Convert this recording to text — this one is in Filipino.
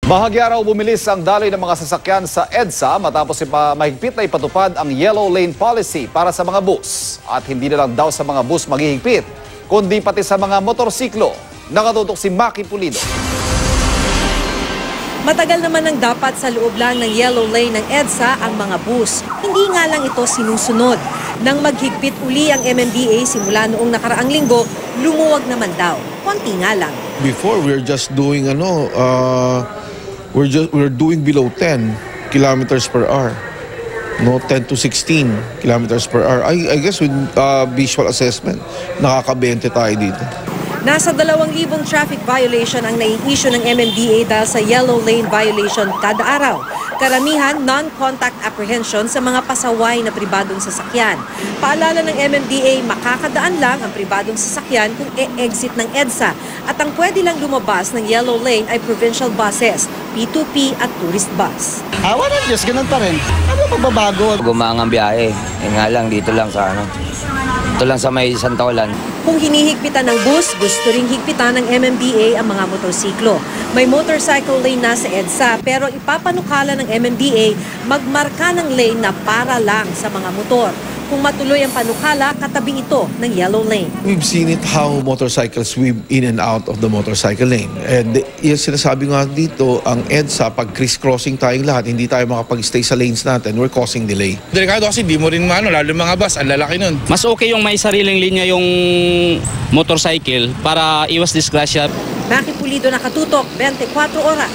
Bahagya raw bumilis ang daloy ng mga sasakyan sa EDSA matapos mahigpit na ipatupad ang yellow lane policy para sa mga bus. At hindi na lang daw sa mga bus maghihigpit, kundi pati sa mga motorsiklo. Nakatutok si Maki Pulido. Matagal naman ang dapat sa loob lang ng yellow lane ng EDSA ang mga bus. Hindi nga lang ito sinusunod. Nang maghigpit uli ang MMDA simula noong nakaraang linggo, lumuwag naman daw. Konti nga lang. Before we're just doing we're doing below 10 kilometers per hour. No, 10 to 16 kilometers per hour. I guess with visual assessment, nakaka-20 tayo dito. Nasa 2,000 traffic violation ang nai-issue ng MMDA dahil sa yellow lane violation kada araw. Karamihan, non-contact apprehension sa mga pasaway na pribadong sasakyan. Paalala ng MMDA, makakadaan lang ang pribadong sasakyan kung e-exit ng EDSA. At ang pwede lang lumabas ng yellow lane ay provincial buses, P2P at tourist bus. Wala, Diyos, ganun pa rin. Ano magbabago? Gumaang ang biyahe. Nga lang, dito lang sa Ito lang sa may Santolan. Kung hinihigpitan ng bus, gusto ring higpitan ng MMDA ang mga motorsiklo. May motorcycle lane na sa EDSA pero ipapanukala ng MMDA magmarka ng lane na para lang sa mga motor. Kung matuloy ang panukala, katabi ito ng yellow lane. We've seen it how motorcycles weave in and out of the motorcycle lane. And yung sinasabi nga dito, ang EDSA, pag criss-crossing tayong lahat, hindi tayo makapag-stay sa lanes natin, we're causing delay. Delikado kasi di mo rin lalo mga bus, ang lalaki nun. Mas okay yung may sariling linya yung motorcycle para iwas disgrasya. Maki Pulido, nakatutok, 24 oras.